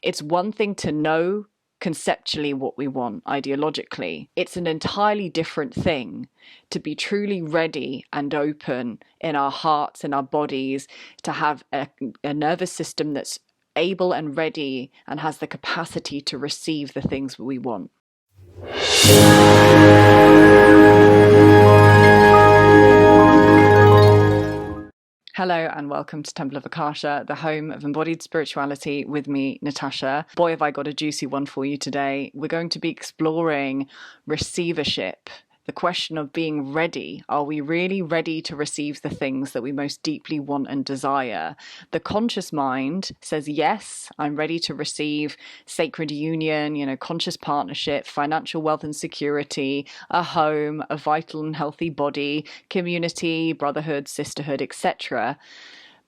It's one thing to know conceptually what we want, ideologically. It's an entirely different thing to be truly ready and open in our hearts and our bodies, to have a nervous system that's able and ready and has the capacity to receive the things we want. Hello and welcome to Temple of Akasha, the home of embodied spirituality with me, Natasha. Boy, have I got a juicy one for you today. We're going to be exploring receivership, the question of being ready. Are we really ready to receive the things that we most deeply want and desire? The conscious mind says, yes, I'm ready to receive sacred union, conscious partnership, financial wealth and security, a home, a vital and healthy body, community, brotherhood, sisterhood, etc.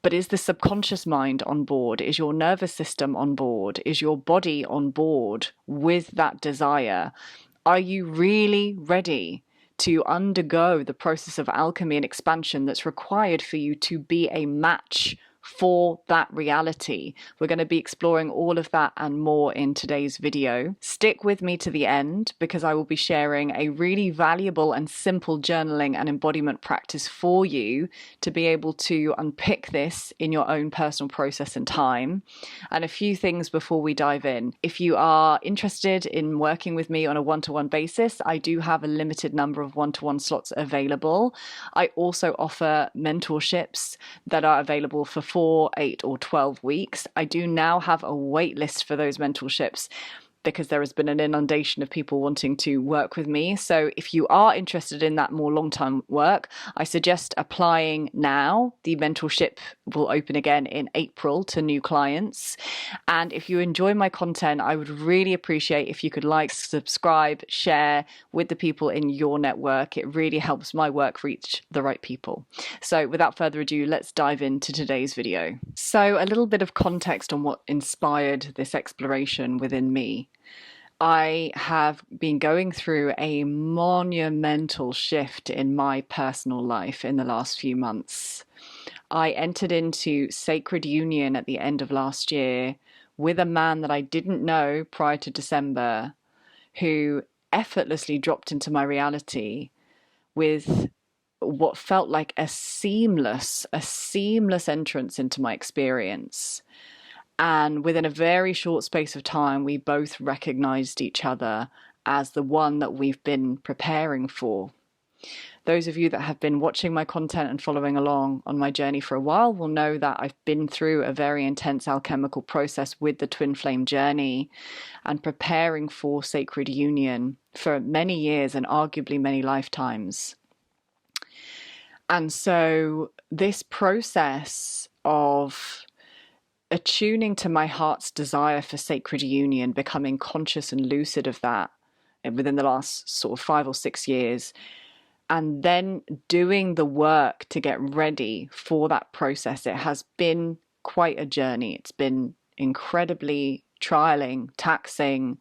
But is the subconscious mind on board? Is your nervous system on board? Is your body on board with that desire? Are you really ready to undergo the process of alchemy and expansion that's required for you to be a match for that reality? We're going to be exploring all of that and more in today's video. Stick with me to the end because I will be sharing a really valuable and simple journaling and embodiment practice for you to be able to unpick this in your own personal process and time. And a few things before we dive in. If you are interested in working with me on a one-to-one basis, I do have a limited number of one-to-one slots available. I also offer mentorships that are available for 4, 8, or 12 weeks. I do now have a wait list for those mentorships because there has been an inundation of people wanting to work with me. So if you are interested in that more long-term work, I suggest applying now. The mentorship will open again in April to new clients. And if you enjoy my content, I would really appreciate if you could like, subscribe, share with the people in your network. It really helps my work reach the right people. So without further ado, let's dive into today's video. So a little bit of context on what inspired this exploration within me. I have been going through a monumental shift in my personal life in the last few months. I entered into sacred union at the end of last year with a man that I didn't know prior to December, who effortlessly dropped into my reality with what felt like a seamless entrance into my experience. And within a very short space of time, we both recognized each other as the one that we've been preparing for. Those of you that have been watching my content and following along on my journey for a while will know that I've been through a very intense alchemical process with the twin flame journey and preparing for sacred union for many years and arguably many lifetimes. And so this process of attuning to my heart's desire for sacred union, becoming conscious and lucid of that within the last sort of 5 or 6 years, and then doing the work to get ready for that process, it has been quite a journey. It's been incredibly trialing, taxing,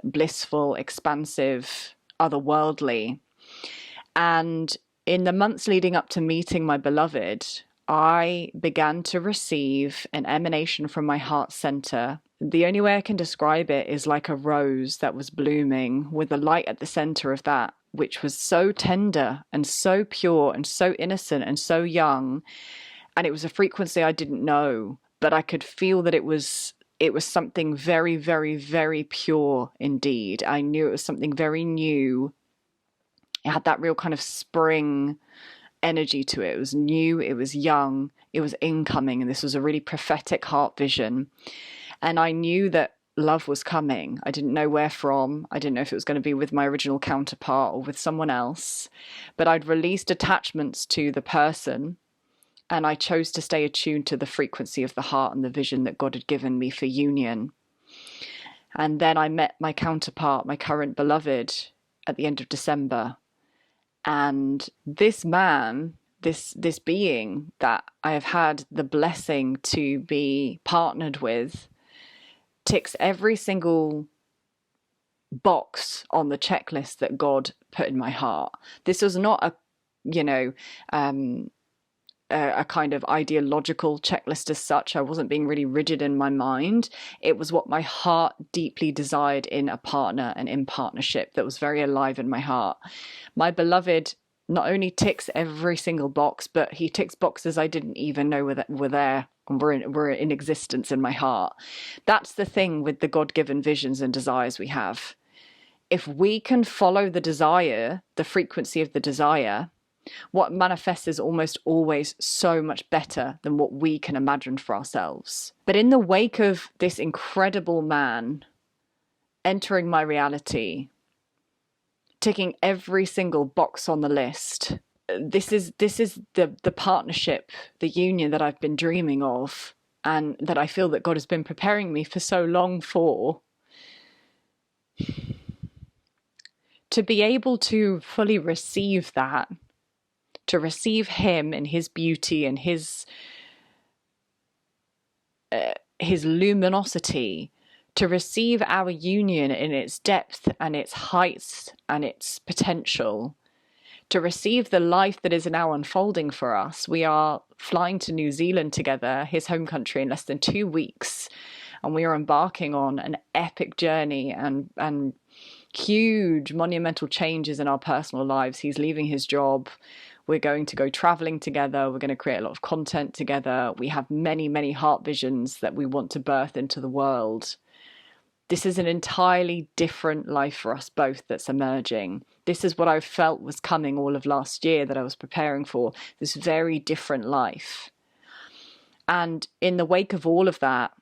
blissful, expansive, otherworldly. And in the months leading up to meeting my beloved, I began to receive an emanation from my heart center. The only way I can describe it is like a rose that was blooming with a light at the center of that, which was so tender and so pure and so innocent and so young. And it was a frequency I didn't know, but I could feel that it was something very, very, very pure indeed. I knew it was something very new. It had that real kind of spring energy to it. It was new, it was young, it was incoming, and this was a really prophetic heart vision. And I knew that love was coming. I didn't know where from. I didn't know if it was going to be with my original counterpart or with someone else, but I'd released attachments to the person, and I chose to stay attuned to the frequency of the heart and the vision that God had given me for union. And then I met my counterpart, my current beloved, at the end of December. And this man, this being that I have had the blessing to be partnered with, ticks every single box on the checklist that God put in my heart. This was not a a kind of ideological checklist as such. I wasn't being really rigid in my mind. It was what my heart deeply desired in a partner and in partnership that was very alive in my heart. My beloved not only ticks every single box, but he ticks boxes I didn't even know were there and were in existence in my heart. That's the thing with the God-given visions and desires we have. If we can follow the desire, the frequency of the desire, what manifests is almost always so much better than what we can imagine for ourselves. But in the wake of this incredible man entering my reality, ticking every single box on the list, this is the partnership, the union that I've been dreaming of, and that I feel that God has been preparing me for so long for. To be able to fully receive that, to receive him and his beauty and his luminosity, to receive our union in its depth and its heights and its potential, to receive the life that is now unfolding for us. We are flying to New Zealand together, his home country, in less than 2 weeks, and we are embarking on an epic journey and huge monumental changes in our personal lives. He's leaving his job. We're going to go traveling together. We're going to create a lot of content together. We have many, many heart visions that we want to birth into the world. This is an entirely different life for us both that's emerging. This is what I felt was coming all of last year, that I was preparing for, this very different life. And in the wake of all of that,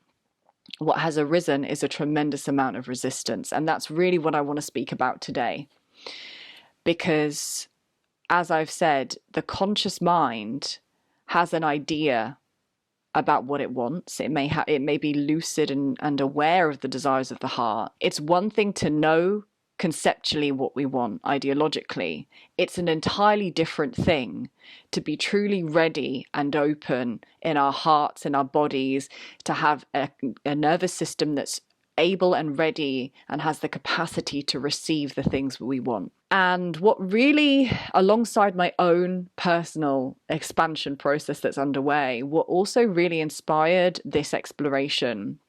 what has arisen is a tremendous amount of resistance. And that's really what I want to speak about today. Because, as I've said, the conscious mind has an idea about what it wants. It may be lucid and aware of the desires of the heart. It's one thing to know conceptually what we want, ideologically. It's an entirely different thing to be truly ready and open in our hearts and our bodies, to have a nervous system that's able and ready and has the capacity to receive the things we want. And what really, alongside my own personal expansion process that's underway, what also really inspired this exploration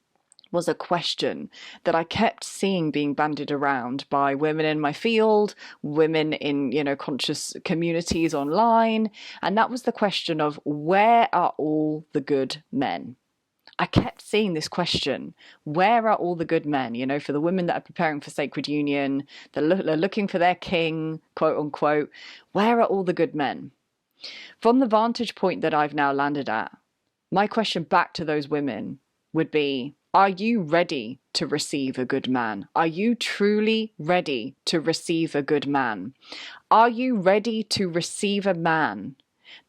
was a question that I kept seeing being bandied around by women in my field, women in, conscious communities online. And that was the question of, where are all the good men? I kept seeing this question, where are all the good men? For the women that are preparing for sacred union, they're looking for their king, quote unquote, where are all the good men? From the vantage point that I've now landed at, my question back to those women would be, are you ready to receive a good man? Are you truly ready to receive a good man? Are you ready to receive a man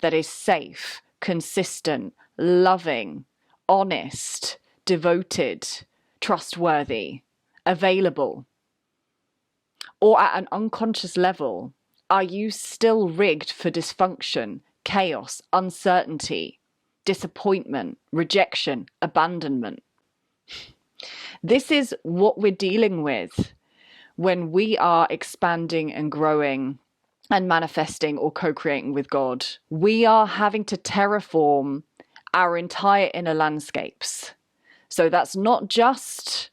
that is safe, consistent, loving, honest, devoted, trustworthy, available? Or at an unconscious level, are you still rigged for dysfunction, chaos, uncertainty, disappointment, rejection, abandonment? This is what we're dealing with when we are expanding and growing and manifesting or co-creating with God. We are having to terraform our entire inner landscapes. So that's not just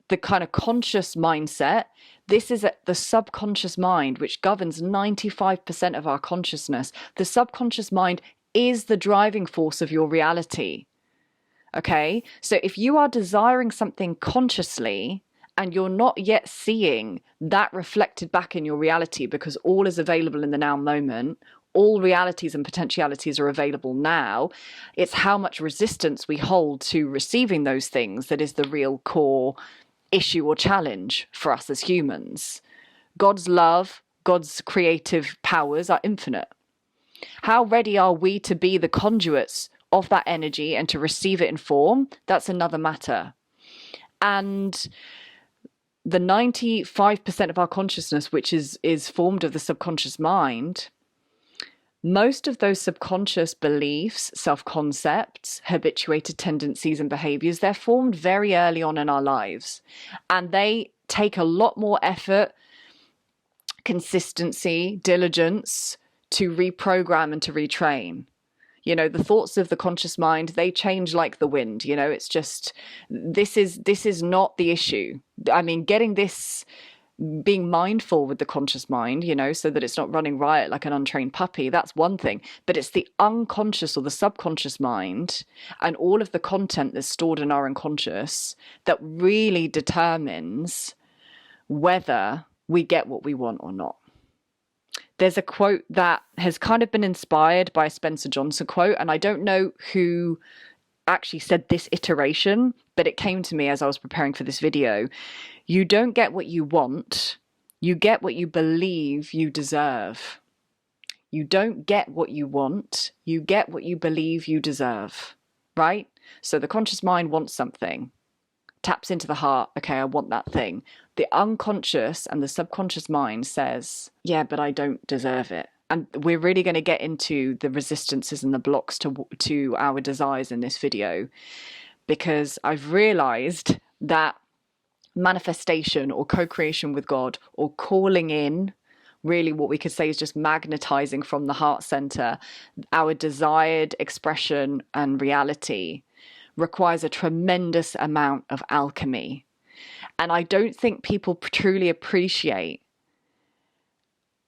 the kind of conscious mindset. This is the subconscious mind, which governs 95% of our consciousness. The subconscious mind is the driving force of your reality. Okay, so if you are desiring something consciously and you're not yet seeing that reflected back in your reality, because all is available in the now moment, all realities and potentialities are available now, it's how much resistance we hold to receiving those things that is the real core issue or challenge for us as humans. God's love, God's creative powers are infinite. How ready are we to be the conduits of that energy and to receive it in form? That's another matter. And the 95% of our consciousness, which is formed of the subconscious mind, most of those subconscious beliefs, self-concepts, habituated tendencies and behaviors, they're formed very early on in our lives. And they take a lot more effort, consistency, diligence to reprogram and to retrain. You know, the thoughts of the conscious mind, they change like the wind. You know, it's just, this is not the issue. I mean, getting this, being mindful with the conscious mind, you know, so that it's not running riot like an untrained puppy, that's one thing. But it's the unconscious or the subconscious mind and all of the content that's stored in our unconscious that really determines whether we get what we want or not. There's a quote that has kind of been inspired by a Spencer Johnson quote, and I don't know who actually said this iteration, but it came to me as I was preparing for this video. You don't get what you want, you get what you believe you deserve. You don't get what you want, you get what you believe you deserve, right? So the conscious mind wants something, taps into the heart, okay, I want that thing. The unconscious and the subconscious mind says, yeah, but I don't deserve it. And we're really going to get into the resistances and the blocks to our desires in this video, because I've realized that manifestation or co-creation with God or calling in, really what we could say is just magnetizing from the heart center, our desired expression and reality requires a tremendous amount of alchemy. And I don't think people truly appreciate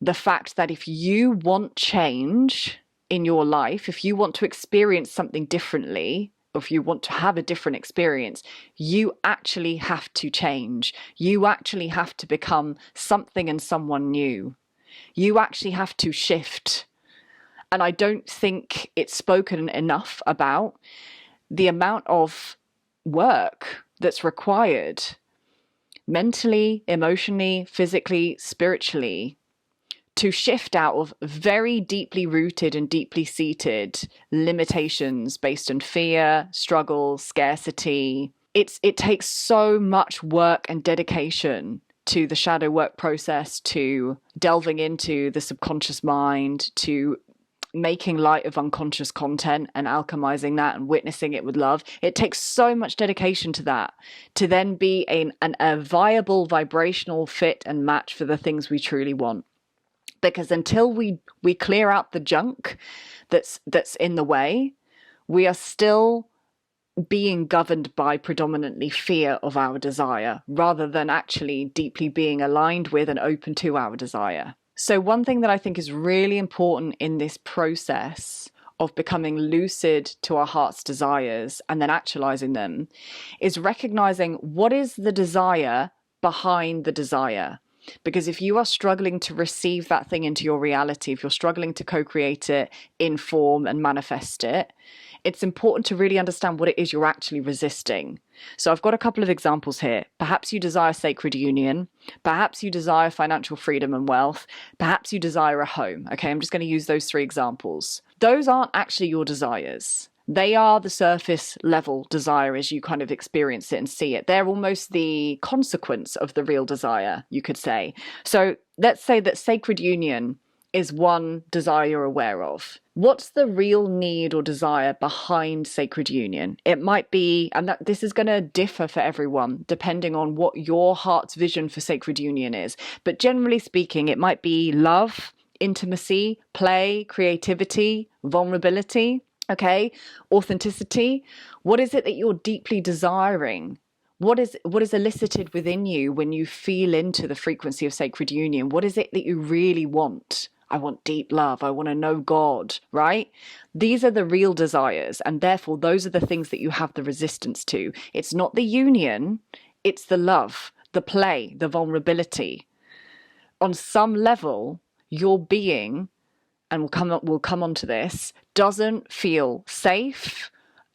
the fact that if you want change in your life, if you want to experience something differently, or if you want to have a different experience, you actually have to change. You actually have to become something and someone new. You actually have to shift. And I don't think it's spoken enough about the amount of work that's required mentally, emotionally, physically, spiritually, to shift out of very deeply rooted and deeply seated limitations based on fear, struggle, scarcity. It takes so much work and dedication to the shadow work process, to delving into the subconscious mind, to making light of unconscious content and alchemizing that and witnessing it with love. It takes so much dedication to that, to then be a viable vibrational fit and match for the things we truly want. Because until we clear out the junk that's in the way, we are still being governed by predominantly fear of our desire, rather than actually deeply being aligned with and open to our desire. So one thing that I think is really important in this process of becoming lucid to our heart's desires and then actualizing them is recognizing what is the desire behind the desire. Because if you are struggling to receive that thing into your reality, if you're struggling to co-create it, inform and manifest it, it's important to really understand what it is you're actually resisting. So I've got a couple of examples here. Perhaps you desire sacred union. Perhaps you desire financial freedom and wealth. Perhaps you desire a home. Okay, I'm just going to use those three examples. Those aren't actually your desires. They are the surface level desire as you kind of experience it and see it. They're almost the consequence of the real desire, you could say. So let's say that sacred union is one desire you're aware of. What's the real need or desire behind sacred union? It might be, and that this is going to differ for everyone, depending on what your heart's vision for sacred union is. But generally speaking, it might be love, intimacy, play, creativity, vulnerability, okay, authenticity. What is it that you're deeply desiring? What is elicited within you when you feel into the frequency of sacred union? What is it that you really want? I want deep love. I want to know God, right? These are the real desires. And therefore, those are the things that you have the resistance to. It's not the union. It's the love, the play, the vulnerability. On some level, your being, and we'll come on to this, doesn't feel safe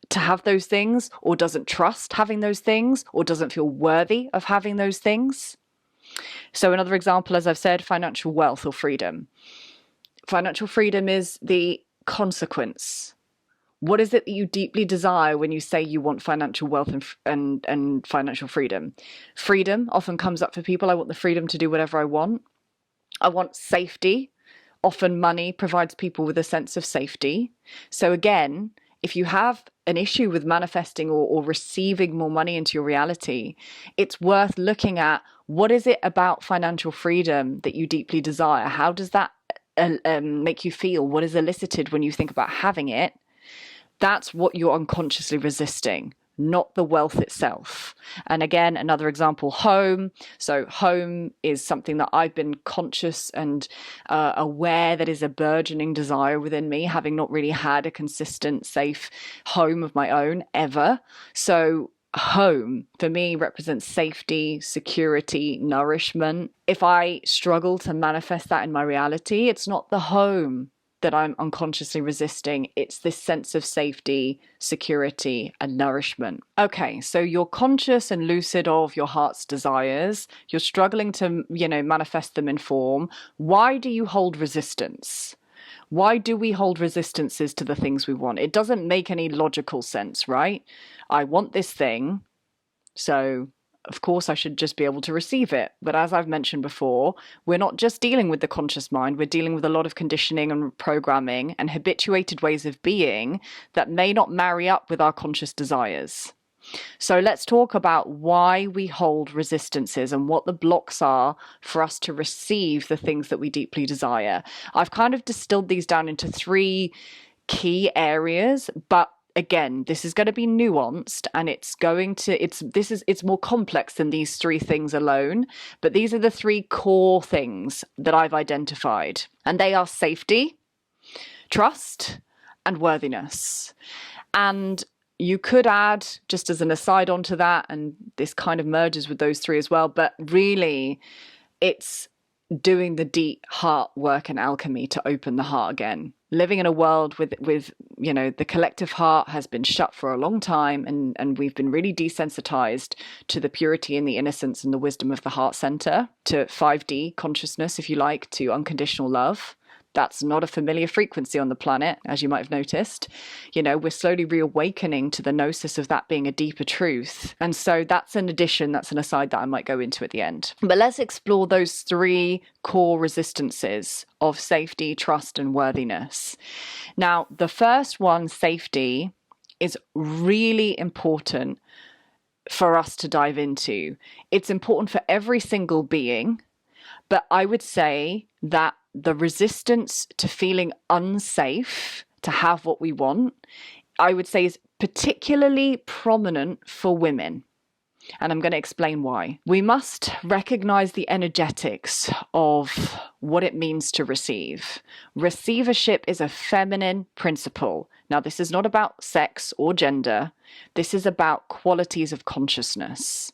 to have those things, or doesn't trust having those things, or doesn't feel worthy of having those things. So another example, as I've said, financial wealth or freedom. Financial freedom is the consequence. What is it that you deeply desire when you say you want financial wealth and financial freedom? Freedom often comes up for people. I want the freedom to do whatever I want. I want safety. Often money provides people with a sense of safety. So again, if you have an issue with manifesting or receiving more money into your reality, it's worth looking at what is it about financial freedom that you deeply desire? How does that make you feel? What is elicited when you think about having it? That's what you're unconsciously resisting, not the wealth itself. And again, another example, home. So home is something that I've been conscious and aware that is a burgeoning desire within me, having not really had a consistent, safe home of my own ever. So home for me represents safety, security, nourishment. If I struggle to manifest that in my reality, it's not the home that I'm unconsciously resisting. It's this sense of safety, security, and nourishment. Okay, so you're conscious and lucid of your heart's desires. You're struggling to, manifest them in form. Why do you hold resistance? Why do we hold resistances to the things we want? It doesn't make any logical sense, right? I want this thing, so of course I should just be able to receive it. But as I've mentioned before, we're not just dealing with the conscious mind, we're dealing with a lot of conditioning and programming and habituated ways of being that may not marry up with our conscious desires. So let's talk about why we hold resistances and what the blocks are for us to receive the things that we deeply desire. I've kind of distilled these down into 3 key areas, but again, this is going to be nuanced and it's more complex than these 3 things alone. But these are the 3 core things that I've identified. And they are safety, trust, and worthiness. And you could add, just as an aside onto that, and this kind of merges with those 3 as well, but really it's doing the deep heart work and alchemy to open the heart again. Living in a world with the collective heart has been shut for a long time, and we've been really desensitized to the purity and the innocence and the wisdom of the heart center, to 5D consciousness, if you like, to unconditional love. That's not a familiar frequency on the planet, as you might have noticed. We're slowly reawakening to the gnosis of that being a deeper truth. And so that's an addition, that's an aside that I might go into at the end. But let's explore those 3 core resistances of safety, trust, and worthiness. Now, the first one, safety, is really important for us to dive into. It's important for every single being, but I would say that the resistance to feeling unsafe to have what we want, I would say, is particularly prominent for women. And I'm going to explain why. We must recognize the energetics of what it means to receive. Receivership is a feminine principle. Now, this is not about sex or gender. This is about qualities of consciousness.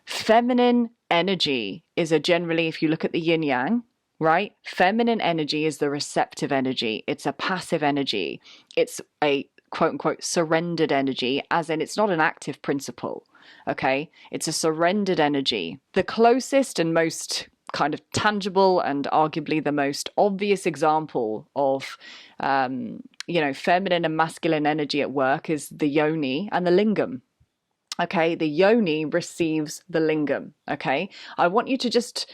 Feminine energy is generally, if you look at the yin yang, right? Feminine energy is the receptive energy. It's a passive energy. It's a quote unquote surrendered energy, as in it's not an active principle. Okay. It's a surrendered energy. The closest and most kind of tangible and arguably the most obvious example of, feminine and masculine energy at work is the yoni and the lingam. Okay. The yoni receives the lingam. Okay. I want you to just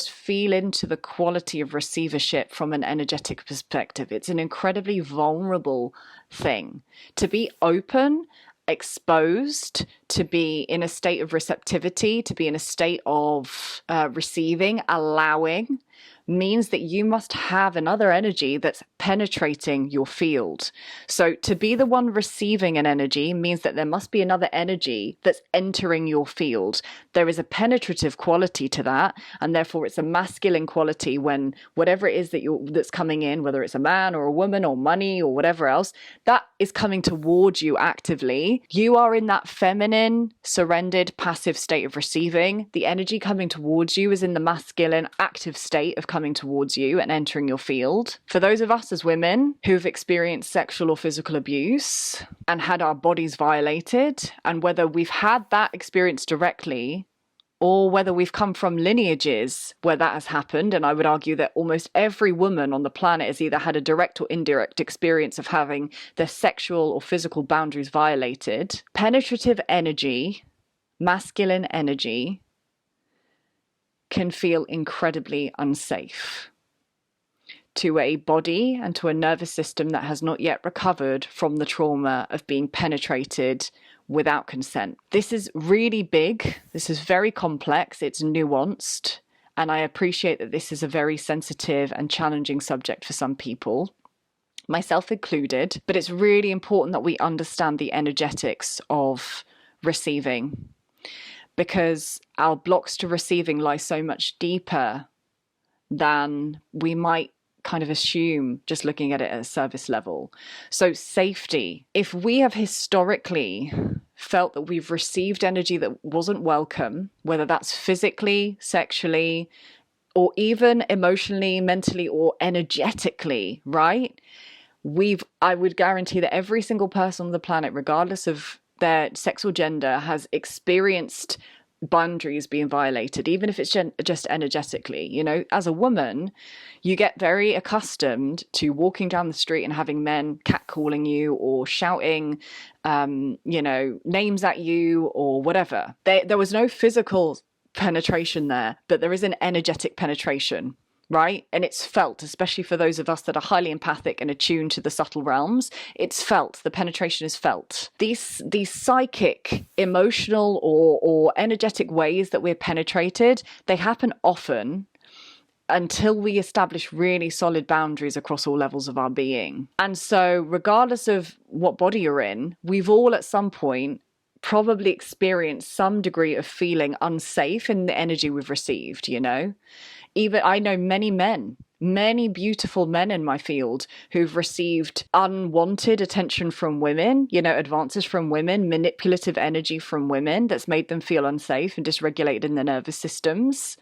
feel into the quality of receivership from an energetic perspective. It's an incredibly vulnerable thing to be open, exposed, to be in a state of receptivity, to be in a state of receiving, allowing, means that you must have another energy that's penetrating your field. So to be the one receiving an energy means that there must be another energy that's entering your field. There is a penetrative quality to that, and therefore it's a masculine quality when whatever it is that's coming in, whether it's a man or a woman or money or whatever else, that is coming towards you actively. You are in that feminine, surrendered, passive state of receiving. The energy coming towards you is in the masculine, active state of coming towards you and entering your field. For those of us as women who've experienced sexual or physical abuse and had our bodies violated, and whether we've had that experience directly or whether we've come from lineages where that has happened, and I would argue that almost every woman on the planet has either had a direct or indirect experience of having their sexual or physical boundaries violated, penetrative energy, masculine energy, can feel incredibly unsafe to a body and to a nervous system that has not yet recovered from the trauma of being penetrated without consent. This is really big. This is very complex. It's nuanced. And I appreciate that this is a very sensitive and challenging subject for some people. myself included, but it's really important that we understand the energetics of receiving, because our blocks to receiving lie so much deeper than we might kind of assume just looking at it at a surface level. So safety, if we have historically felt that we've received energy that wasn't welcome, whether that's physically, sexually, or even emotionally, mentally, or energetically, right? I would guarantee that every single person on the planet, regardless of their sex or gender, has experienced boundaries being violated, even if it's just energetically. You know, as a woman, you get very accustomed to walking down the street and having men catcalling you or shouting, names at you or whatever. There was no physical penetration there, but there is an energetic penetration, right? And it's felt, especially for those of us that are highly empathic and attuned to the subtle realms. It's felt. The penetration is felt. These psychic, emotional, or energetic ways that we're penetrated, they happen often until we establish really solid boundaries across all levels of our being. And so regardless of what body you're in, we've all at some point probably experienced some degree of feeling unsafe in the energy we've received, you know? Even I know many beautiful men in my field who've received unwanted attention from women, you know, advances from women, manipulative energy from women that's made them feel unsafe and dysregulated in their nervous systems.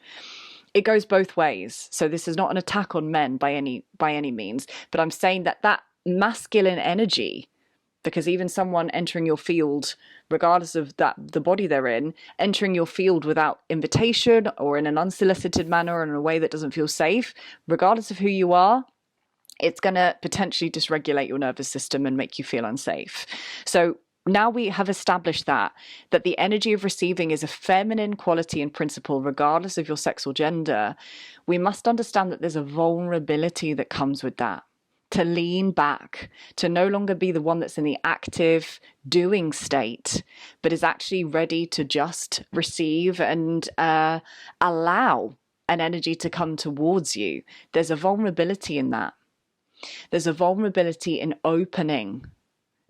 It goes both ways. So this is not an attack on men by any means, but I'm saying that masculine energy, because even someone entering your field, regardless of the body they're in, entering your field without invitation or in an unsolicited manner or in a way that doesn't feel safe, regardless of who you are, it's going to potentially dysregulate your nervous system and make you feel unsafe. So now we have established that the energy of receiving is a feminine quality and principle, regardless of your sex or gender. We must understand that there's a vulnerability that comes with that. To lean back, to no longer be the one that's in the active doing state, but is actually ready to just receive and allow an energy to come towards you. There's a vulnerability in that. There's a vulnerability in opening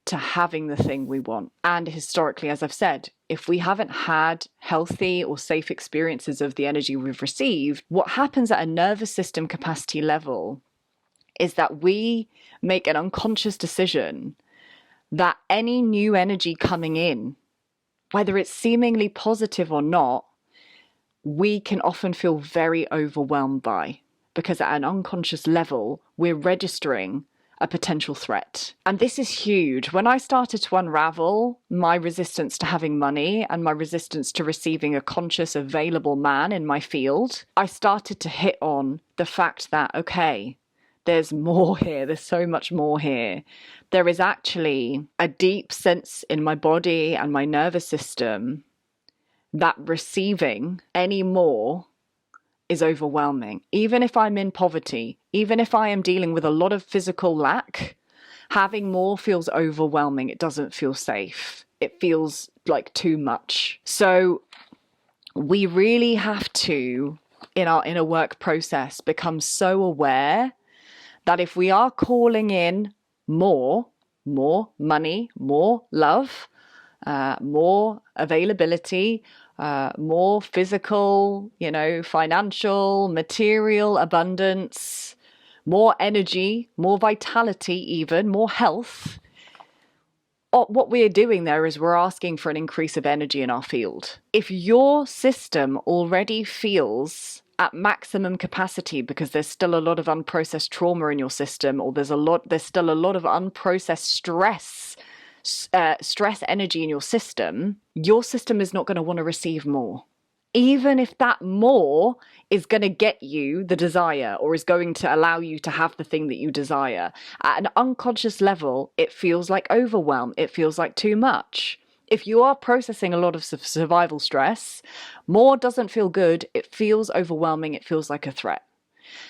to having the thing we want. And historically, as I've said, if we haven't had healthy or safe experiences of the energy we've received, what happens at a nervous system capacity level is that we make an unconscious decision that any new energy coming in, whether it's seemingly positive or not, we can often feel very overwhelmed by, because at an unconscious level, we're registering a potential threat. And this is huge. When I started to unravel my resistance to having money and my resistance to receiving a conscious, available man in my field, I started to hit on the fact that, okay, there's more here. There's so much more here. There is actually a deep sense in my body and my nervous system that receiving any more is overwhelming. Even if I'm in poverty, even if I am dealing with a lot of physical lack, having more feels overwhelming. It doesn't feel safe. It feels like too much. So we really have to, in our inner work process, become so aware that if we are calling in more money, more love, more availability, more physical, financial, material abundance, more energy, more vitality, even more health, what we're doing there is we're asking for an increase of energy in our field. If your system already feels at maximum capacity because there's still a lot of unprocessed trauma in your system, or there's still a lot of unprocessed stress energy in your system is not going to want to receive more. Even if that more is going to get you the desire or is going to allow you to have the thing that you desire. At an unconscious level, it feels like overwhelm. It feels like too much. If you are processing a lot of survival stress, more doesn't feel good. It feels overwhelming. It feels like a threat.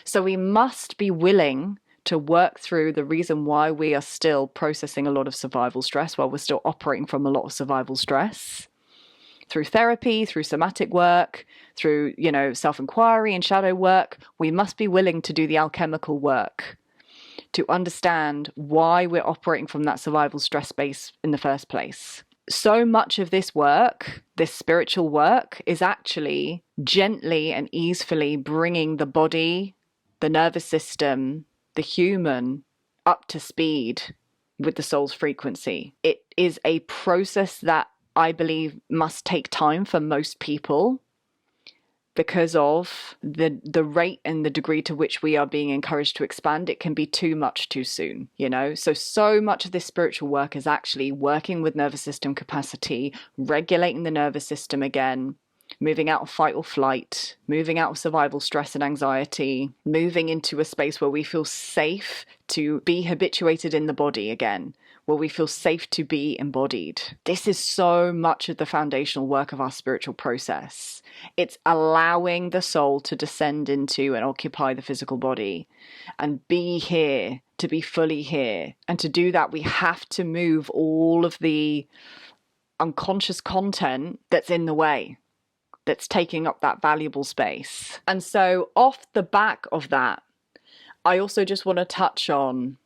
So we must be willing to work through the reason why we are still processing a lot of survival stress, while we're still operating from a lot of survival stress. Through therapy, through somatic work, through, self-inquiry and shadow work, we must be willing to do the alchemical work to understand why we're operating from that survival stress space in the first place. So much of this work, this spiritual work, is actually gently and easefully bringing the body, the nervous system, the human up to speed with the soul's frequency. It is a process that I believe must take time for most people because of the rate and the degree to which we are being encouraged to expand. It can be too much too soon, you know? So much of this spiritual work is actually working with nervous system capacity, regulating the nervous system again, moving out of fight or flight, moving out of survival stress and anxiety, moving into a space where we feel safe to be habituated in the body again, where we feel safe to be embodied. This is so much of the foundational work of our spiritual process. It's allowing the soul to descend into and occupy the physical body and be here, to be fully here. And to do that, we have to move all of the unconscious content that's in the way, that's taking up that valuable space. And so off the back of that, I also just want to touch on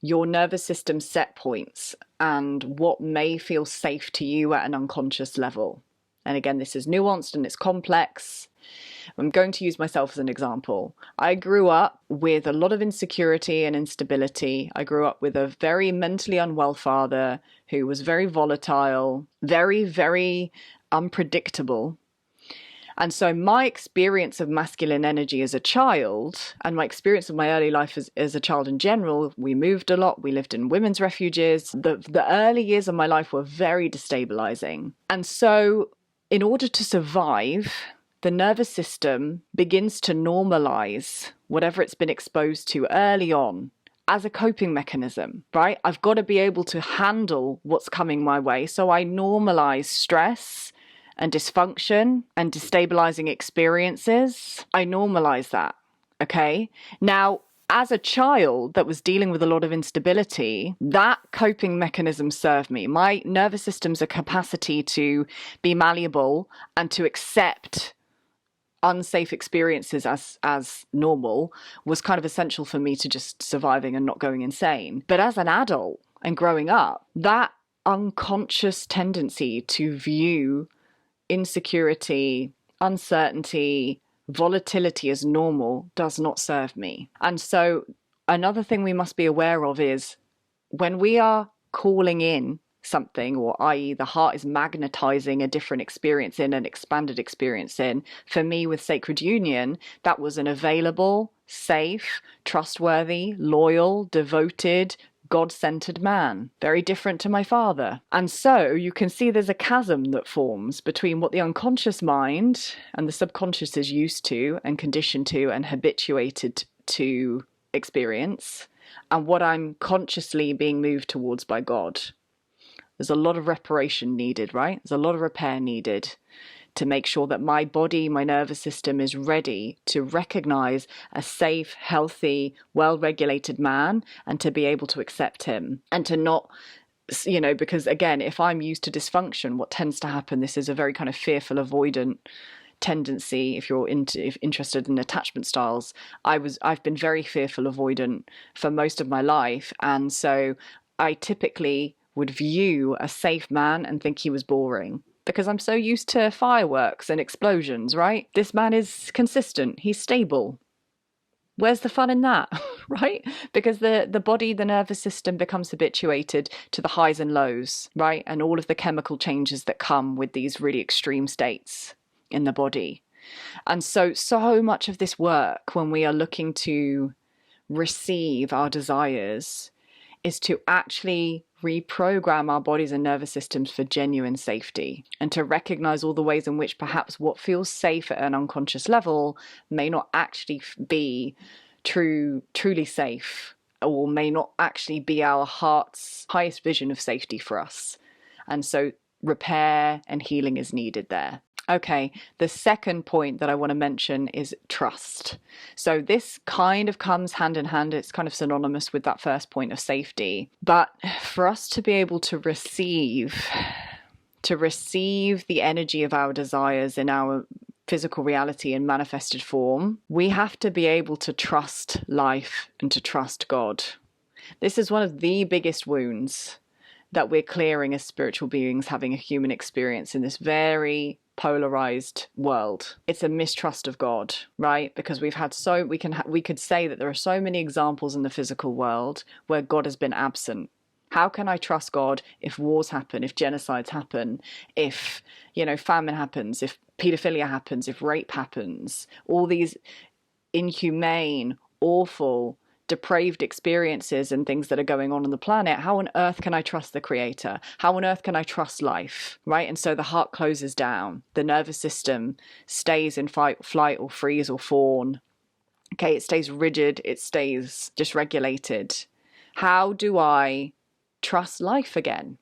your nervous system set points and what may feel safe to you at an unconscious level. And again, this is nuanced and it's complex. I'm going to use myself as an example. I grew up with a lot of insecurity and instability. I grew up with a very mentally unwell father who was very volatile, very, very unpredictable. And so my experience of masculine energy as a child, and my experience of my early life as a child in general, we moved a lot, we lived in women's refuges. The early years of my life were very destabilizing. And so in order to survive, the nervous system begins to normalize whatever it's been exposed to early on as a coping mechanism, right? I've got to be able to handle what's coming my way. So I normalize stress and dysfunction and destabilizing experiences. I normalize that, okay? Now, as a child that was dealing with a lot of instability, that coping mechanism served me. My nervous system's a capacity to be malleable and to accept unsafe experiences as normal was kind of essential for me to just surviving and not going insane. But as an adult and growing up, that unconscious tendency to view insecurity, uncertainty, volatility as normal does not serve me. And so another thing we must be aware of is when we are calling in something, or i.e. the heart is magnetizing a different experience in, an expanded experience in. For me with Sacred Union, that was an available, safe, trustworthy, loyal, devoted, God-centered man, very different to my father. And so you can see there's a chasm that forms between what the unconscious mind and the subconscious is used to and conditioned to and habituated to experience, and what I'm consciously being moved towards by God. There's a lot of reparation needed, right? There's a lot of repair needed to make sure that my body, my nervous system is ready to recognize a safe, healthy, well-regulated man and to be able to accept him and to not, you know, because again, if I'm used to dysfunction, what tends to happen, this is a very kind of fearful, avoidant tendency. If you're interested in attachment styles, I've been very fearful, avoidant for most of my life. And so I typically would view a safe man and think he was boring because I'm so used to fireworks and explosions, right? This man is consistent. He's stable. Where's the fun in that, right? Because the body, the nervous system becomes habituated to the highs and lows, right? And all of the chemical changes that come with these really extreme states in the body. And so much of this work, when we are looking to receive our desires, is to actually reprogram our bodies and nervous systems for genuine safety and to recognize all the ways in which perhaps what feels safe at an unconscious level may not actually be truly safe, or may not actually be our heart's highest vision of safety for us. And so repair and healing is needed there. Okay, the second point that I want to mention is trust. So this kind of comes hand in hand. It's kind of synonymous with that first point of safety. But for us to be able to receive the energy of our desires in our physical reality in manifested form, we have to be able to trust life and to trust God. This is one of the biggest wounds that we're clearing as spiritual beings having a human experience in this very polarized world. It's a mistrust of God, right? Because we've had we could say that there are so many examples in the physical world where God has been absent. How can I trust God if wars happen, if genocides happen, if, famine happens, if pedophilia happens, if rape happens, all these inhumane, awful, depraved experiences and things that are going on the planet? How on earth can I trust the Creator? How on earth can I trust life, right? And so the heart closes down. The nervous system stays in fight, flight, or freeze, or fawn. Okay, it stays rigid. It stays dysregulated. How do I trust life again?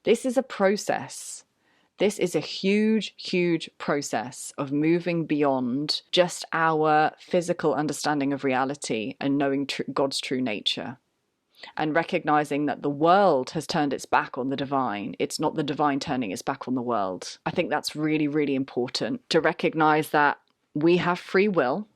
This is a process. This is a huge, huge process of moving beyond just our physical understanding of reality and knowing God's true nature, and recognizing that the world has turned its back on the divine. It's not the divine turning its back on the world. I think that's really, really important to recognize that we have free will.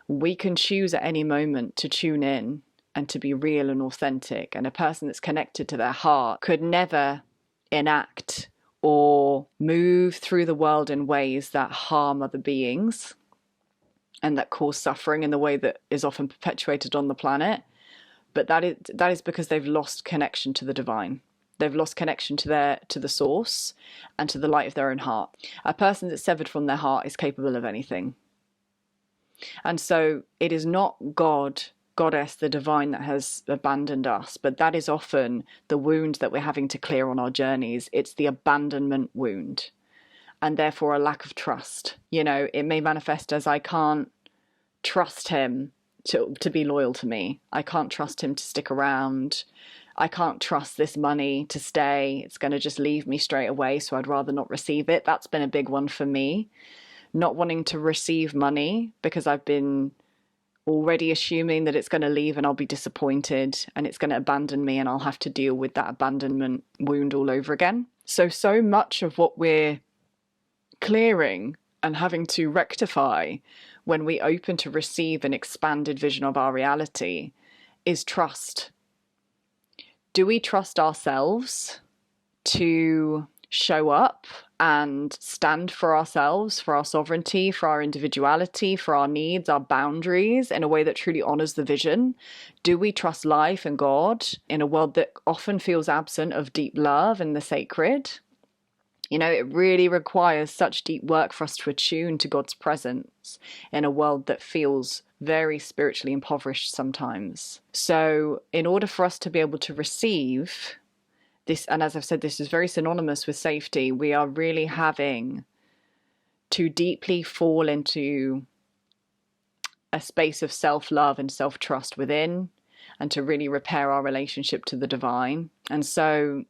We can choose at any moment to tune in and to be real and authentic. And a person that's connected to their heart could never enact or move through the world in ways that harm other beings and that cause suffering in the way that is often perpetuated on the planet. But that is because they've lost connection to the divine. They've lost connection to the source and to the light of their own heart. A person that's severed from their heart is capable of anything. And so it is not God, Goddess, the divine, that has abandoned us, but that is often the wound that we're having to clear on our journeys. It's the abandonment wound, and therefore a lack of trust. It may manifest as I can't trust him to be loyal to me. I can't trust him to stick around. I can't trust this money to stay. It's going to just leave me straight away, so I'd rather not receive it. That's been a big one for me. Not wanting to receive money because I've been already assuming that it's going to leave and I'll be disappointed and it's going to abandon me and I'll have to deal with that abandonment wound all over again. So much of what we're clearing and having to rectify when we open to receive an expanded vision of our reality is trust. Do we trust ourselves to show up and stand for ourselves, for our sovereignty, for our individuality, for our needs, our boundaries in a way that truly honors the vision? Do we trust life and God in a world that often feels absent of deep love and the sacred? It really requires such deep work for us to attune to God's presence in a world that feels very spiritually impoverished sometimes. So in order for us to be able to receive this, and as I've said, this is very synonymous with safety, we are really having to deeply fall into a space of self-love and self-trust within, and to really repair our relationship to the divine. And so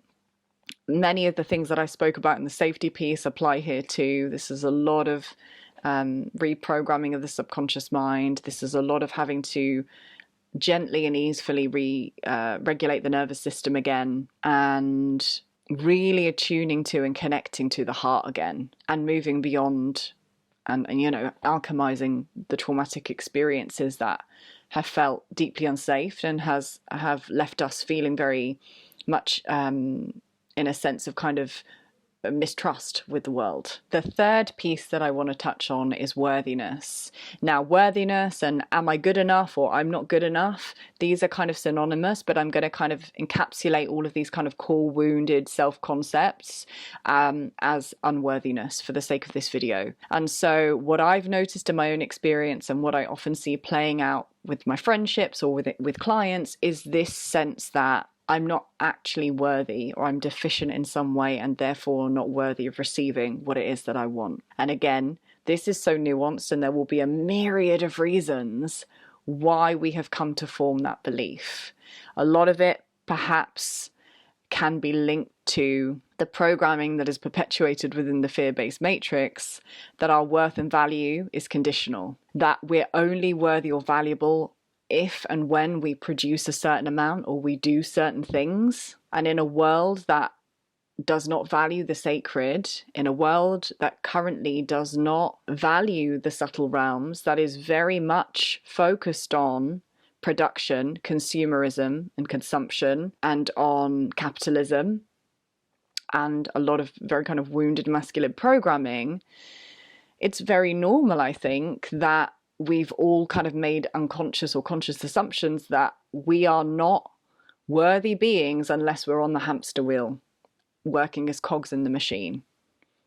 many of the things that I spoke about in the safety piece apply here too. This is a lot of reprogramming of the subconscious mind. This is a lot of having to gently and easily regulate the nervous system again, and really attuning to and connecting to the heart again, and moving beyond and alchemizing the traumatic experiences that have felt deeply unsafe and have left us feeling very much in a sense of kind of mistrust with the world. The third piece that I want to touch on is worthiness. Now, worthiness and am I good enough or I'm not good enough, these are kind of synonymous, but I'm going to kind of encapsulate all of these kind of core wounded self-concepts as unworthiness for the sake of this video. And so what I've noticed in my own experience and what I often see playing out with my friendships or with clients is this sense that I'm not actually worthy, or I'm deficient in some way and therefore not worthy of receiving what it is that I want. And again, this is so nuanced, and there will be a myriad of reasons why we have come to form that belief. A lot of it perhaps can be linked to the programming that is perpetuated within the fear-based matrix, that our worth and value is conditional, that we're only worthy or valuable if and when we produce a certain amount or we do certain things. And in a world that does not value the sacred, in a world that currently does not value the subtle realms, that is very much focused on production, consumerism and consumption, and on capitalism, and a lot of very kind of wounded masculine programming, it's very normal, I think, that we've all kind of made unconscious or conscious assumptions that we are not worthy beings unless we're on the hamster wheel, working as cogs in the machine,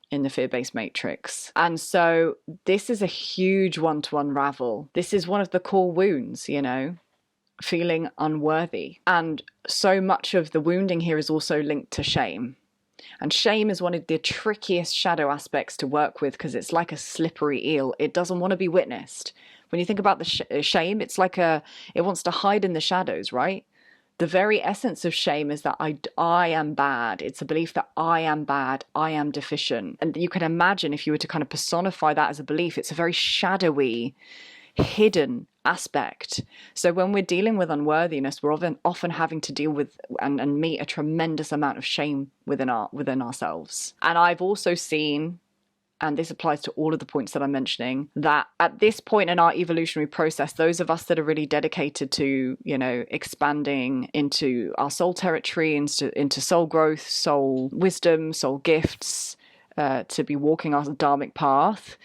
in the fear-based matrix. And so this is a huge one to unravel. This is one of the core wounds, you know, feeling unworthy. And so much of the wounding here is also linked to shame. And shame is one of the trickiest shadow aspects to work with, because it's like a slippery eel. It doesn't want to be witnessed. When you think about the shame, it's like it wants to hide in the shadows, right? The very essence of shame is that I am bad. It's a belief that I am bad, I am deficient. And you can imagine, if you were to kind of personify that as a belief, it's a very shadowy, hidden aspect. So when we're dealing with unworthiness, we're often having to deal with and meet a tremendous amount of shame within ourselves. And I've also seen, and this applies to all of the points that I'm mentioning, that at this point in our evolutionary process, those of us that are really dedicated to, you know, expanding into our soul territory, into soul growth, soul wisdom, soul gifts, to be walking our dharmic path,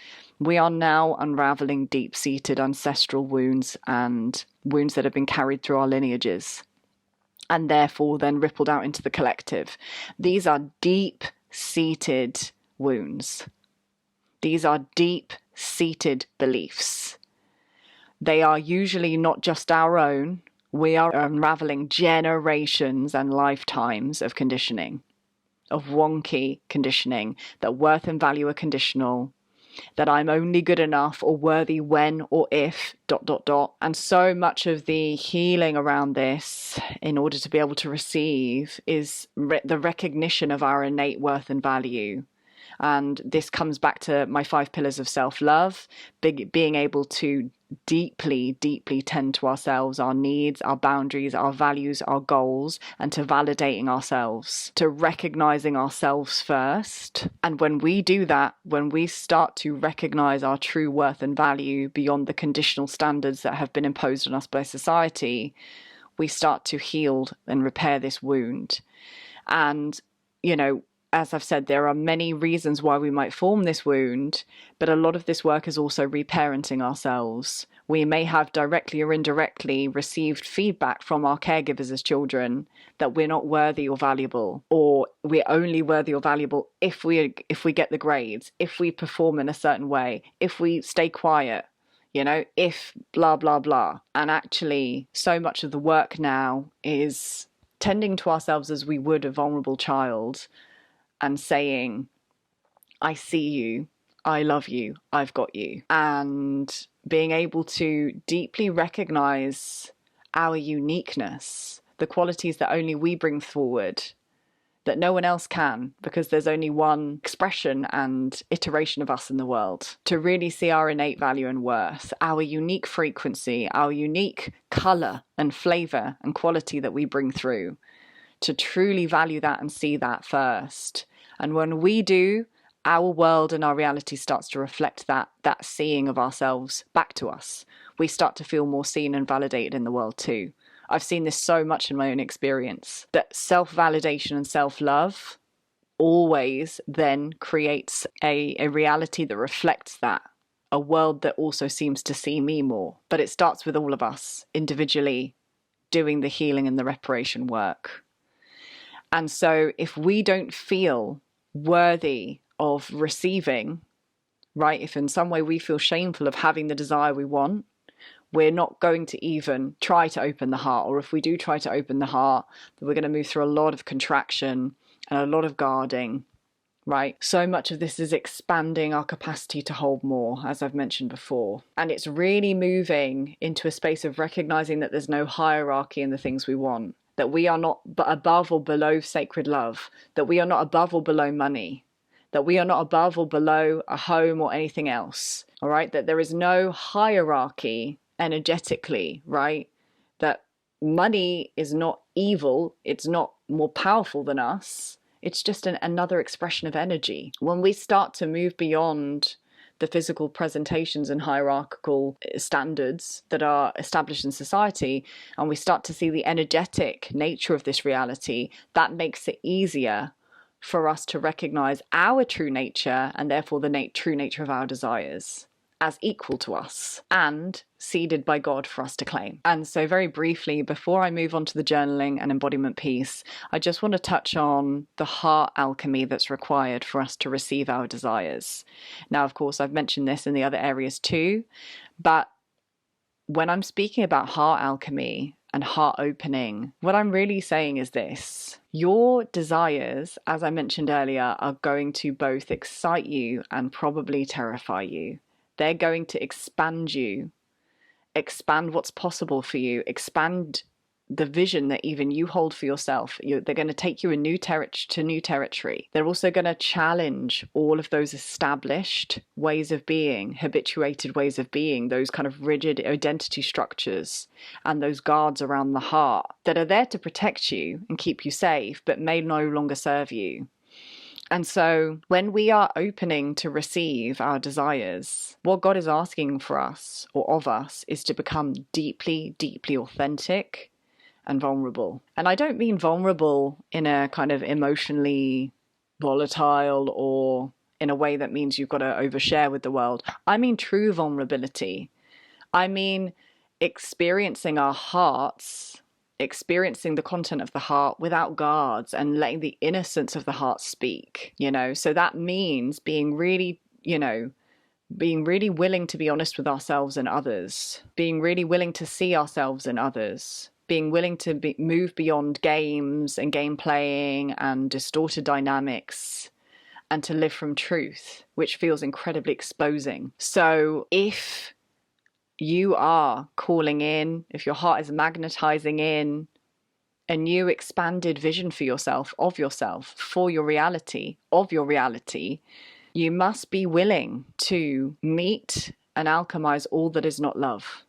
we are now unraveling deep-seated ancestral wounds and wounds that have been carried through our lineages, and therefore then rippled out into the collective. These are deep-seated wounds. These are deep-seated beliefs. They are usually not just our own. We are unraveling generations and lifetimes of conditioning, of wonky conditioning, that worth and value are conditional, that I'm only good enough or worthy when or if ... And so much of the healing around this, in order to be able to receive, is the recognition of our innate worth and value. And this comes back to my 5 pillars of self-love, being able to deeply, deeply tend to ourselves, our needs, our boundaries, our values, our goals, and to validating ourselves, to recognizing ourselves first. And when we do that, when we start to recognize our true worth and value beyond the conditional standards that have been imposed on us by society, we start to heal and repair this wound. And, you know, as I've said, there are many reasons why we might form this wound, but a lot of this work is also reparenting ourselves. We may have directly or indirectly received feedback from our caregivers as children that we're not worthy or valuable, or we're only worthy or valuable if we get the grades, if we perform in a certain way, if we stay quiet, you know, if blah, blah, blah. And actually, so much of the work now is tending to ourselves as we would a vulnerable child, and saying, I see you, I love you, I've got you. And being able to deeply recognize our uniqueness, the qualities that only we bring forward, that no one else can, because there's only one expression and iteration of us in the world. To really see our innate value and worth, our unique frequency, our unique color and flavor and quality that we bring through, to truly value that and see that first. And when we do, our world and our reality starts to reflect that seeing of ourselves back to us. We start to feel more seen and validated in the world too. I've seen this so much in my own experience, that self-validation and self-love always then creates a reality that reflects that, a world that also seems to see me more. But it starts with all of us individually doing the healing and the reparation work. And so if we don't feel worthy of receiving, right, if in some way we feel shameful of having the desire we want, we're not going to even try to open the heart. Or if we do try to open the heart, then we're going to move through a lot of contraction and a lot of guarding, right? So much of this is expanding our capacity to hold more, as I've mentioned before. And it's really moving into a space of recognizing that there's no hierarchy in the things we want, that we are not above or below sacred love, that we are not above or below money, that we are not above or below a home or anything else, all right? That there is no hierarchy energetically, right? That money is not evil, it's not more powerful than us, It's just another expression of energy. When we start to move beyond the physical presentations and hierarchical standards that are established in society, and we start to see the energetic nature of this reality, that makes it easier for us to recognize our true nature, and therefore the true nature of our desires, as equal to us and seeded by God for us to claim. And so very briefly, before I move on to the journaling and embodiment piece, I just want to touch on the heart alchemy that's required for us to receive our desires. Now, of course, I've mentioned this in the other areas too, but when I'm speaking about heart alchemy and heart opening, what I'm really saying is this: your desires, as I mentioned earlier, are going to both excite you and probably terrify you. They're going to expand you, expand what's possible for you, expand the vision that even you hold for yourself. They're going to take you to new territory. They're also going to challenge all of those established ways of being, habituated ways of being, those kind of rigid identity structures and those guards around the heart that are there to protect you and keep you safe, but may no longer serve you. And so when we are opening to receive our desires, what God is asking for us or of us is to become deeply, deeply authentic and vulnerable. And I don't mean vulnerable in a kind of emotionally volatile or in a way that means you've got to overshare with the world. I mean true vulnerability. I mean experiencing our hearts, experiencing the content of the heart without guards and letting the innocence of the heart speak, so that means being really willing to be honest with ourselves and others, being really willing to see ourselves in others, being willing to move beyond games and game playing and distorted dynamics, and to live from truth, which feels incredibly exposing. So if you are calling in, if your heart is magnetizing in a new expanded vision for yourself, of yourself, for your reality, of your reality, you must be willing to meet and alchemize all that is not love.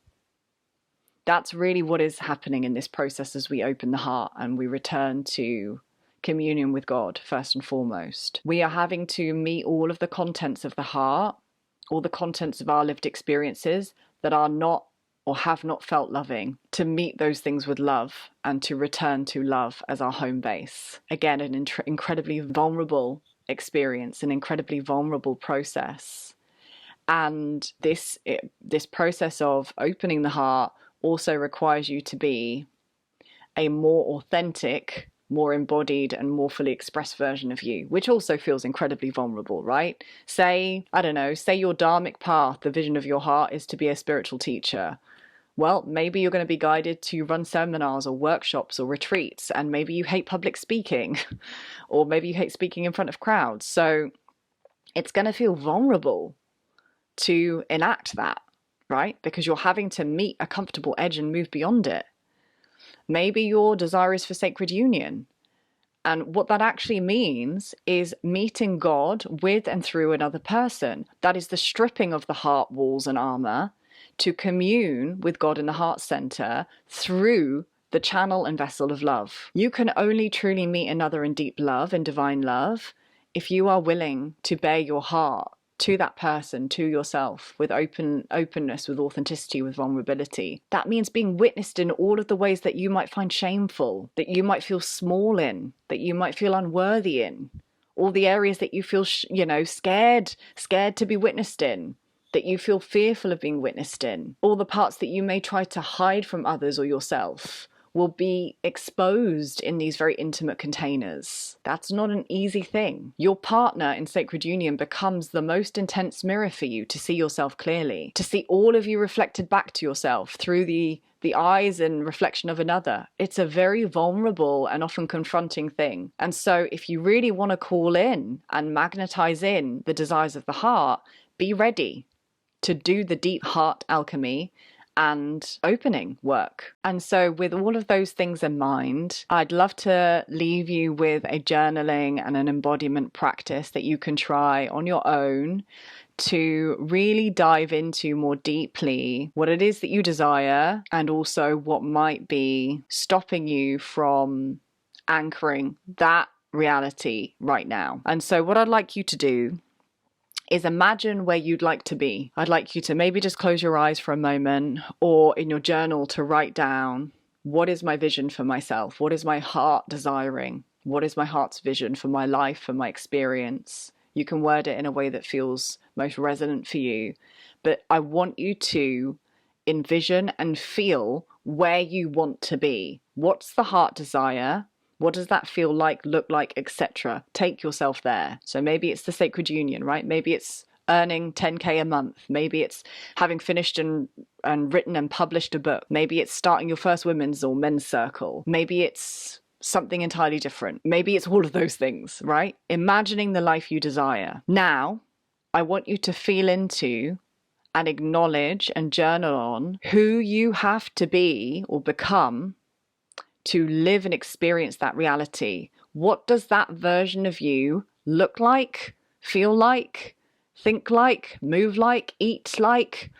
That's really what is happening in this process as we open the heart and we return to communion with God, first and foremost. We are having to meet all of the contents of the heart, all the contents of our lived experiences that are not or have not felt loving, to meet those things with love and to return to love as our home base. Again, an incredibly vulnerable experience, an incredibly vulnerable process. And this process of opening the heart also requires you to be a more authentic, more embodied and more fully expressed version of you, which also feels incredibly vulnerable, right? Say your dharmic path, the vision of your heart is to be a spiritual teacher. Well, maybe you're going to be guided to run seminars or workshops or retreats, and maybe you hate public speaking, or maybe you hate speaking in front of crowds. So it's going to feel vulnerable to enact that, right? Because you're having to meet a comfortable edge and move beyond it. Maybe your desire is for sacred union. And what that actually means is meeting God with and through another person. That is the stripping of the heart walls and armor to commune with God in the heart center through the channel and vessel of love. You can only truly meet another in deep love and divine love if you are willing to bare your heart to that person, to yourself, with openness, with authenticity, with vulnerability. That means being witnessed in all of the ways that you might find shameful, that you might feel small in, that you might feel unworthy in, all the areas that you feel, scared to be witnessed in, that you feel fearful of being witnessed in, all the parts that you may try to hide from others or yourself will be exposed in these very intimate containers. That's not an easy thing. Your partner in sacred union becomes the most intense mirror for you to see yourself clearly, to see all of you reflected back to yourself through the eyes and reflection of another. It's a very vulnerable and often confronting thing. And so if you really want to call in and magnetize in the desires of the heart, be ready to do the deep heart alchemy and opening work. And so with all of those things in mind, I'd love to leave you with a journaling and an embodiment practice that you can try on your own to really dive into more deeply what it is that you desire and also what might be stopping you from anchoring that reality right now. And so what I'd like you to do is imagine where you'd like to be. I'd like you to maybe just close your eyes for a moment, or in your journal to write down, what is my vision for myself? What is my heart desiring? What is my heart's vision for my life, for my experience? You can word it in a way that feels most resonant for you. But I want you to envision and feel where you want to be. What's the heart desire? What does that feel like, look like, etc.? Take yourself there. So maybe it's the sacred union, right? Maybe it's earning 10K a month. Maybe it's having finished and written and published a book. Maybe it's starting your first women's or men's circle. Maybe it's something entirely different. Maybe it's all of those things, right? Imagining the life you desire. Now, I want you to feel into and acknowledge and journal on who you have to be or become to live and experience that reality. What does that version of you look like, feel like, think like, move like, eat like?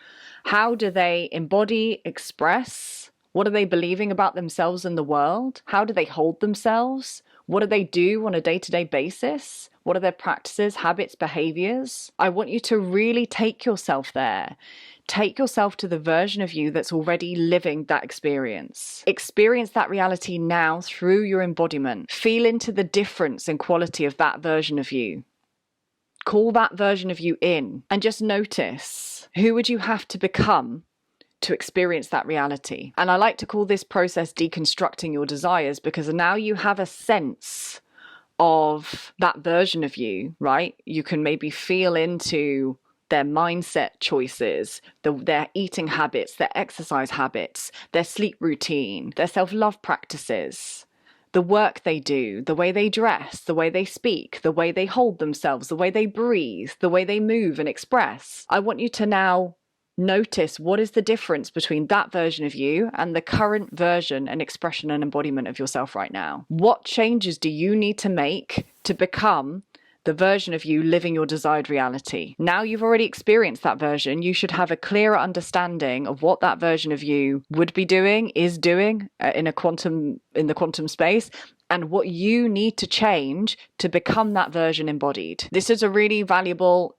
How do they embody, express? What are they believing about themselves and the world? How do they hold themselves? What do they do on a day-to-day basis? What are their practices, habits, behaviors? I want you to really take yourself there. Take yourself to the version of you that's already living that experience. Experience that reality now through your embodiment. Feel into the difference and quality of that version of you. Call that version of you in and just notice, who would you have to become to experience that reality? And I like to call this process deconstructing your desires, because now you have a sense of that version of you, right? You can maybe feel into their mindset choices, their eating habits, their exercise habits, their sleep routine, their self-love practices, the work they do, the way they dress, the way they speak, the way they hold themselves, the way they breathe, the way they move and express. I want you to now notice, what is the difference between that version of you and the current version and expression and embodiment of yourself right now? What changes do you need to make to become the version of you living your desired reality? Now you've already experienced that version, you should have a clearer understanding of what that version of you would be doing, is doing in the quantum space, and what you need to change to become that version embodied. This is a really valuable,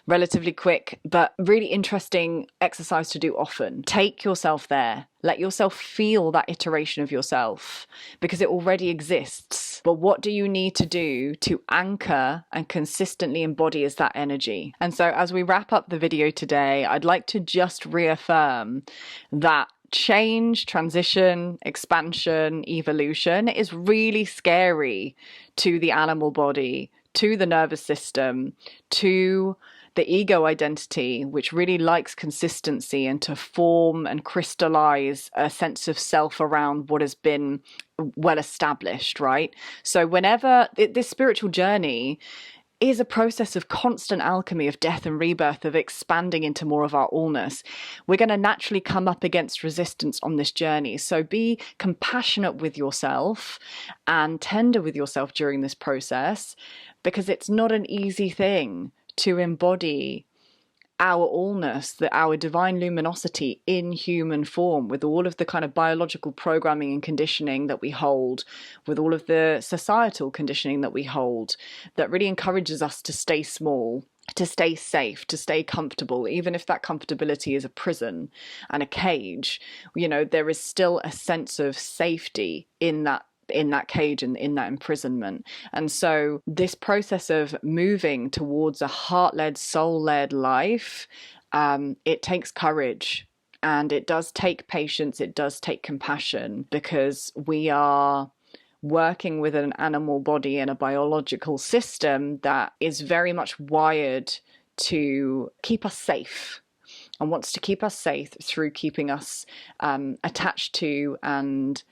relatively quick, but really interesting exercise to do often. Take yourself there. Let yourself feel that iteration of yourself, because it already exists. But what do you need to do to anchor and consistently embody as that energy? And so as we wrap up the video today, I'd like to just reaffirm that change, transition, expansion, evolution is really scary to the animal body, to the nervous system, to the ego identity, which really likes consistency and to form and crystallize a sense of self around what has been well established, right? So whenever this spiritual journey is a process of constant alchemy, of death and rebirth, of expanding into more of our allness, we're going to naturally come up against resistance on this journey. So be compassionate with yourself and tender with yourself during this process, because it's not an easy thing to embody our allness, our divine luminosity in human form, with all of the kind of biological programming and conditioning that we hold, with all of the societal conditioning that we hold, that really encourages us to stay small, to stay safe, to stay comfortable. Even if that comfortability is a prison and a cage, you know, there is still a sense of safety in that cage and in that imprisonment. And so this process of moving towards a heart-led, soul-led life, it takes courage, and it does take patience, it does take compassion, because we are working with an animal body and a biological system that is very much wired to keep us safe, and wants to keep us safe through keeping us attached to and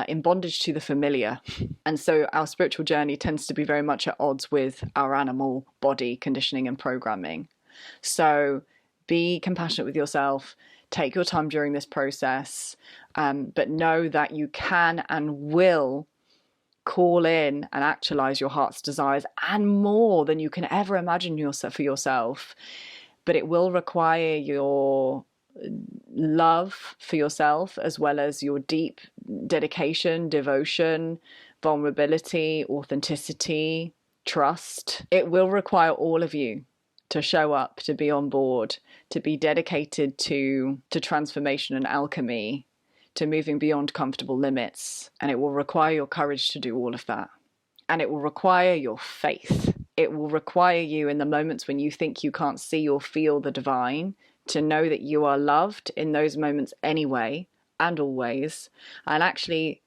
in bondage to the familiar. And so our spiritual journey tends to be very much at odds with our animal body conditioning and programming. So be compassionate with yourself, take your time during this process, but know that you can and will call in and actualize your heart's desires, and more than you can ever imagine for yourself. But it will require your love for yourself, as well as your deep dedication, devotion, vulnerability, authenticity, trust. It will require all of you to show up, to be on board, to be dedicated to transformation and alchemy, to moving beyond comfortable limits. And it will require your courage to do all of that. And it will require your faith. It will require you, in the moments when you think you can't see or feel the divine, to know that you are loved in those moments anyway and always. And actually,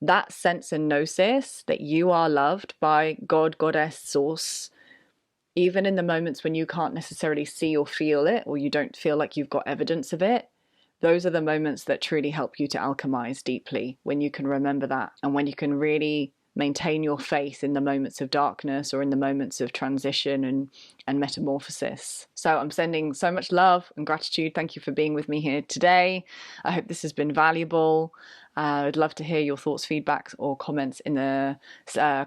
that sense and gnosis that you are loved by God, Goddess, Source, even in the moments when you can't necessarily see or feel it, or you don't feel like you've got evidence of it, those are the moments that truly help you to alchemize deeply, when you can remember that, and when you can really maintain your faith in the moments of darkness or in the moments of transition and metamorphosis. So I'm sending so much love and gratitude. Thank you for being with me here today. I hope this has been valuable. I'd love to hear your thoughts, feedbacks, or comments in the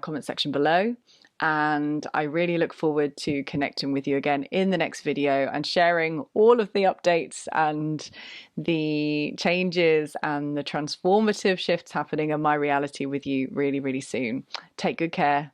comment section below. And I really look forward to connecting with you again in the next video and sharing all of the updates and the changes and the transformative shifts happening in my reality with you really, really soon. Take good care.